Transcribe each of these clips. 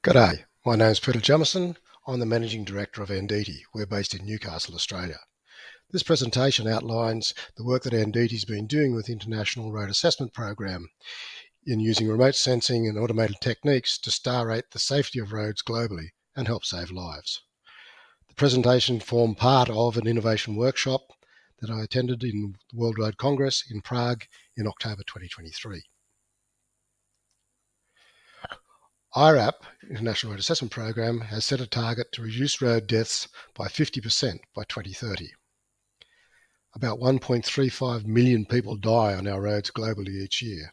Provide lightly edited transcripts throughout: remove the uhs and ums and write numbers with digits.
G'day, my name's Peter Jamieson. I'm the Managing Director of Anditi. We're based in Newcastle, Australia. This presentation outlines the work that Anditi's been doing with the International Road Assessment Program in using remote sensing and automated techniques to star rate the safety of roads globally and help save lives. The presentation formed part of an innovation workshop that I attended in the World Road Congress in Prague in October 2023. IRAP, International Road Assessment Program, has set a target to reduce road deaths by 50% by 2030. About 1.35 million people die on our roads globally each year.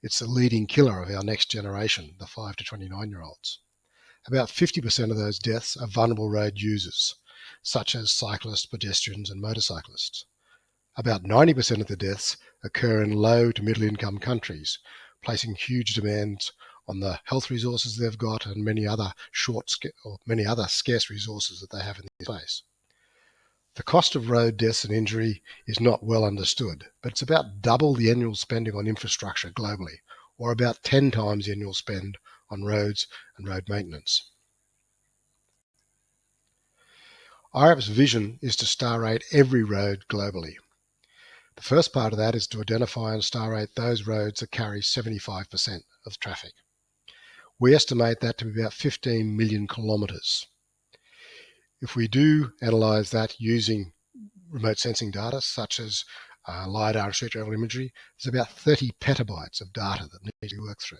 It's the leading killer of our next generation, the 5 to 29-year-olds. About 50% of those deaths are vulnerable road users, such as cyclists, pedestrians and motorcyclists. About 90% of the deaths occur in low to middle income countries, placing huge demands on the health resources they've got and many other scarce resources that they have in this space. The cost of road deaths and injury is not well understood, but it's about double the annual spending on infrastructure globally, or about 10 times the annual spend on roads and road maintenance. IRAP's vision is to star rate every road globally. The first part of that is to identify and star rate those roads that carry 75% of traffic. We estimate that to be about 15 million kilometres. If we do analyse that using remote sensing data, such as LiDAR and street level imagery, there's about 30 petabytes of data that need to be worked through.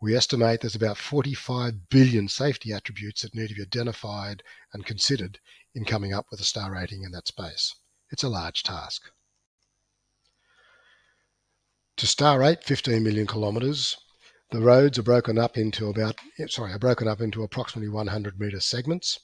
We estimate there's about 45 billion safety attributes that need to be identified and considered in coming up with a star rating in that space. It's a large task. To star rate 15 million kilometres, the roads are broken up into approximately 100 metre segments.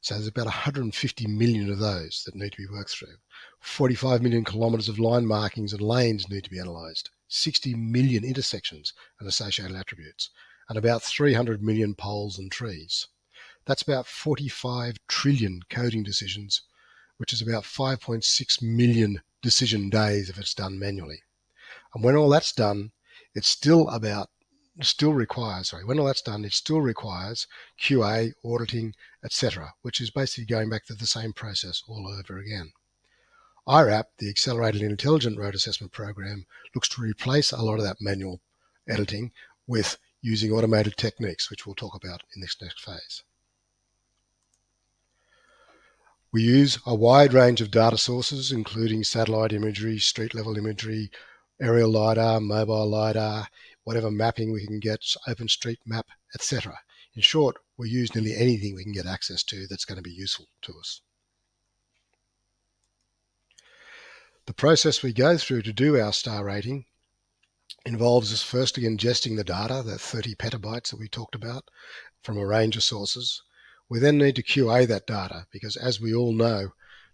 So there's about 150 million of those that need to be worked through. 45 million kilometres of line markings and lanes need to be analysed. 60 million intersections and associated attributes, and about 300 million poles and trees. That's about 45 trillion coding decisions, which is about 5.6 million decision days if it's done manually. And when all that's done, it still requires QA, auditing, etc., which is basically going back to the same process all over again. IRAP, the Accelerated Intelligent Road Assessment Program, looks to replace a lot of that manual editing with using automated techniques, which we'll talk about in this next phase. We use a wide range of data sources, including satellite imagery, street level imagery, aerial LiDAR, mobile LiDAR, whatever mapping we can get, OpenStreetMap, etc. In short, we use nearly anything we can get access to that's going to be useful to us. The process we go through to do our star rating involves us firstly ingesting the data, the 30 petabytes that we talked about, from a range of sources. We then need to QA that data because, as we all know,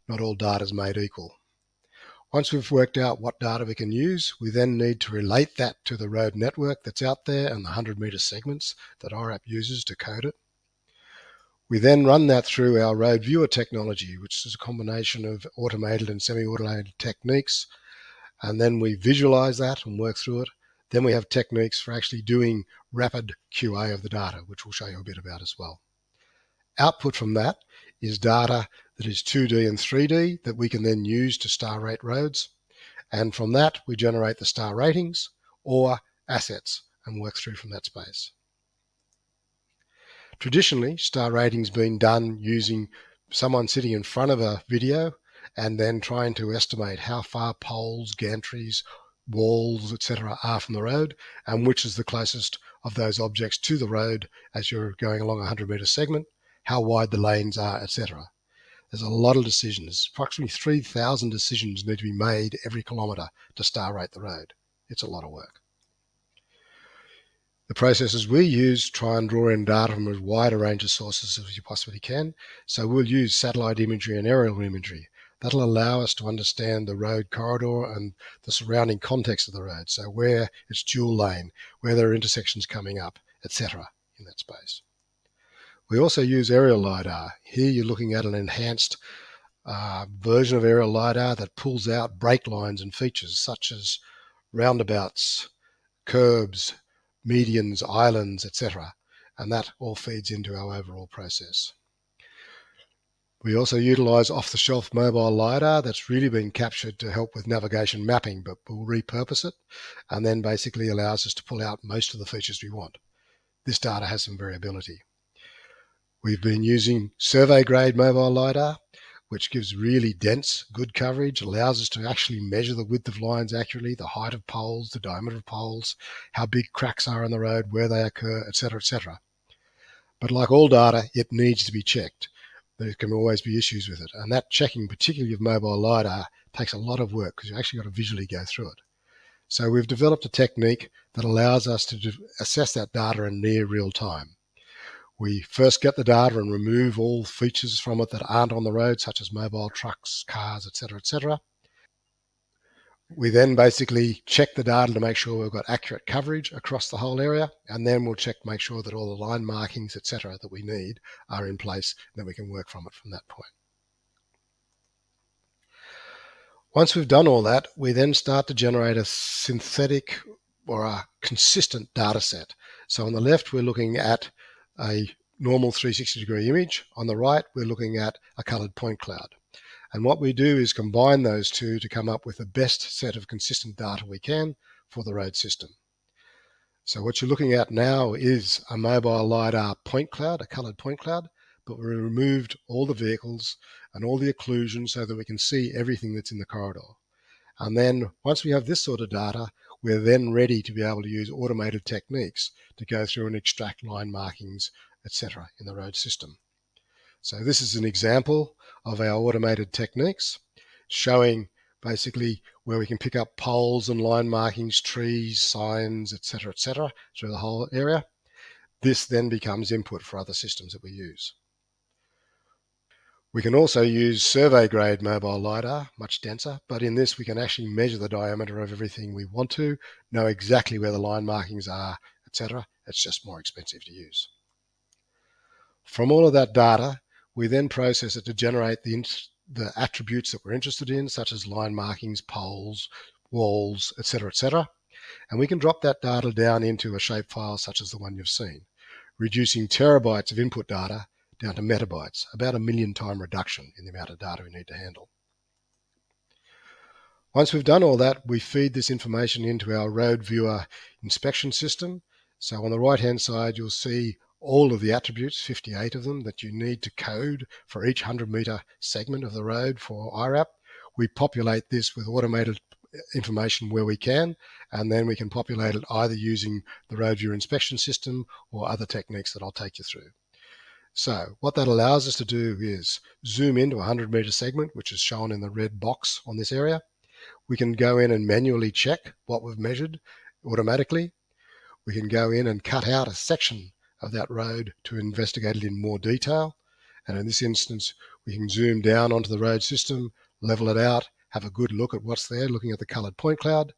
not all data is made equal. Once we've worked out what data we can use, we then need to relate that to the road network that's out there and the 100-metre segments that IRAP uses to code it. We then run that through our road viewer technology, which is a combination of automated and semi-automated techniques, and then we visualize that and work through it. Then we have techniques for actually doing rapid QA of the data, which we'll show you a bit about as well. Output from that is data that is 2D and 3D that we can then use to star rate roads. And from that, we generate the star ratings or assets and work through from that space. Traditionally, star rating's been done using someone sitting in front of a video and then trying to estimate how far poles, gantries, walls, etc. are from the road and which is the closest of those objects to the road as you're going along a 100-metre segment, how wide the lanes are, etc. There's a lot of decisions. Approximately 3,000 decisions need to be made every kilometre to star rate the road. It's a lot of work. The processes we use try and draw in data from as wide a range of sources as you possibly can. So we'll use satellite imagery and aerial imagery. That'll allow us to understand the road corridor and the surrounding context of the road. So where it's dual lane, where there are intersections coming up, etc. in that space. We also use aerial LiDAR. Here you're looking at an enhanced version of aerial LiDAR that pulls out brake lines and features such as roundabouts, curbs, medians, islands, etc. And that all feeds into our overall process. We also utilise off-the-shelf mobile LiDAR that's really been captured to help with navigation mapping, but we'll repurpose it and then basically allows us to pull out most of the features we want. This data has some variability. We've been using survey-grade mobile LiDAR, which gives really dense, good coverage, allows us to actually measure the width of lines accurately, the height of poles, the diameter of poles, how big cracks are in the road, where they occur, etc., etc. But like all data, it needs to be checked. There can always be issues with it. And that checking, particularly of mobile LiDAR, takes a lot of work because you've actually got to visually go through it. So we've developed a technique that allows us to assess that data in near real time. We first get the data and remove all features from it that aren't on the road, such as mobile trucks, cars, etc., etc. We then basically check the data to make sure we've got accurate coverage across the whole area, and then we'll make sure that all the line markings, etc., that we need are in place, and then we can work from it from that point. Once we've done all that, we then start to generate a synthetic or a consistent data set. So on the left, we're looking at a normal 360-degree image. On the right, we're looking at a coloured point cloud. And what we do is combine those two to come up with the best set of consistent data we can for the road system. So what you're looking at now is a mobile LiDAR point cloud, a coloured point cloud, but we removed all the vehicles and all the occlusion so that we can see everything that's in the corridor. And then once we have this sort of data, we're then ready to be able to use automated techniques to go through and extract line markings, etc., in the road system. So this is an example of our automated techniques showing basically where we can pick up poles and line markings, trees, signs, etc., through the whole area. This then becomes input for other systems that we use. We can also use survey-grade mobile LiDAR, much denser, but in this we can actually measure the diameter of everything we want to, know exactly where the line markings are, etc. It's just more expensive to use. From all of that data, we then process it to generate the attributes that we're interested in, such as line markings, poles, walls, etc., and we can drop that data down into a shapefile such as the one you've seen, reducing terabytes of input data down to metabytes, about a 1,000,000-time reduction in the amount of data we need to handle. Once we've done all that, we feed this information into our road viewer inspection system. So on the right-hand side, you'll see all of the attributes, 58 of them, that you need to code for each 100-meter segment of the road for IRAP. We populate this with automated information where we can, and then we can populate it either using the road viewer inspection system or other techniques that I'll take you through. So what that allows us to do is zoom into a 100-meter segment, which is shown in the red box on this area. We can go in and manually check what we've measured automatically. We can go in and cut out a section of that road to investigate it in more detail. And in this instance, we can zoom down onto the road system, level it out, have a good look at what's there, looking at the coloured point cloud.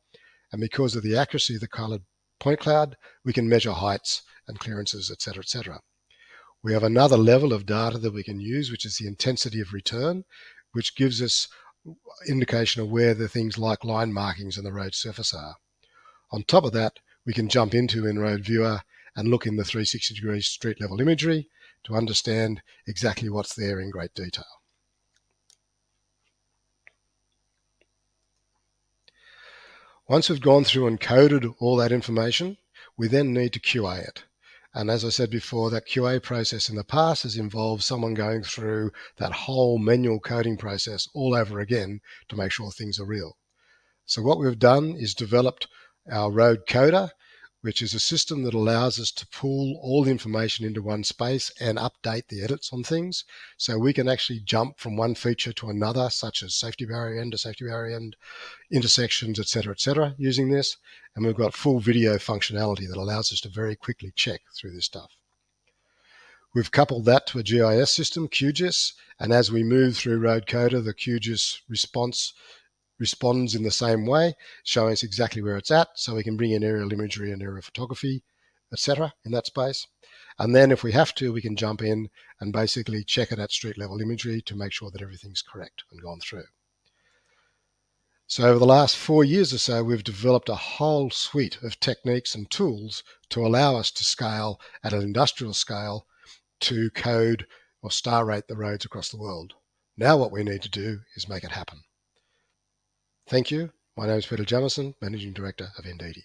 And because of the accuracy of the coloured point cloud, we can measure heights and clearances, etc., etc. We have another level of data that we can use, which is the intensity of return, which gives us indication of where the things like line markings and the road surface are. On top of that, we can jump into in-road viewer and look in the 360-degree street level imagery to understand exactly what's there in great detail. Once we've gone through and coded all that information, we then need to QA it. And as I said before, that QA process in the past has involved someone going through that whole manual coding process all over again to make sure things are real. So what we've done is developed our road coder, which is a system that allows us to pull all the information into one space and update the edits on things. So we can actually jump from one feature to another, such as safety barrier end to safety barrier end, intersections, etc., using this. And we've got full video functionality that allows us to very quickly check through this stuff. We've coupled that to a GIS system, QGIS, and as we move through Road Coder, the QGIS responds in the same way, showing us exactly where it's at, so we can bring in aerial imagery and aerial photography, etc., in that space. And then if we have to, we can jump in and basically check it at street level imagery to make sure that everything's correct and gone through. So over the last 4 years or so, we've developed a whole suite of techniques and tools to allow us to scale at an industrial scale to code or star rate the roads across the world. Now what we need to do is make it happen. Thank you. My name is Peter Jamieson, Managing Director of Anditi.